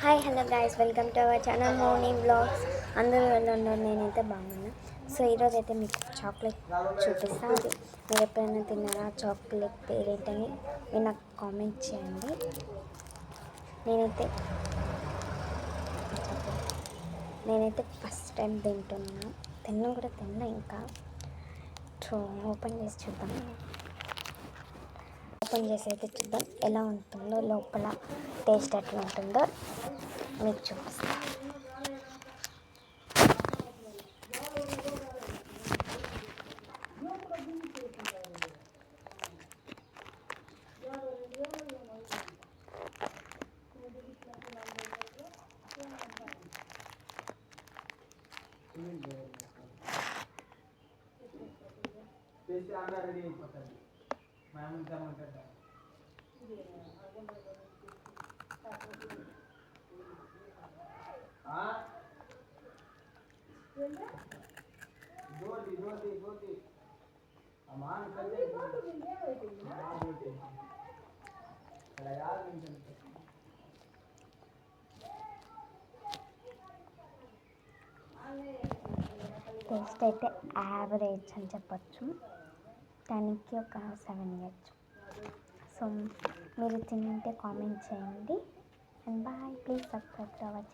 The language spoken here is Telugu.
Hi hello guys, welcome to our channel Moni vlogs. అందరూ ఎలా ఉన్నారు? నేనైతే బాగున్నా. సో ఈరోజు అయితే మీకు చాక్లెట్ చూపిస్తా. అది మీరు ఎప్పుడైనా తిన్నారా? చాక్లెట్ పేరేంటని మీరు నాకు కామెంట్ చేయండి. నేనైతే ఫస్ట్ టైం తిన్నా కూడా ఇంకా. సో ఓపెన్ చేసి చూద్దాం. ఓపెన్ చేసి అయితే చూద్దాం ఎలా ఉంటుందో, లోపల టేస్ట్ ఎట్లా ఉంటుందో మీకు చూపిస్తాను. రెడీ అయిపోతుంది టేస్ట్ అయితే యావరేజ్ అని చెప్పచ్చు. దానికి ఒక 7 ఇవ్వచ్చు. సో మీరు తింటే కామెంట్ చేయండి. And bye, please subscribe to our channel.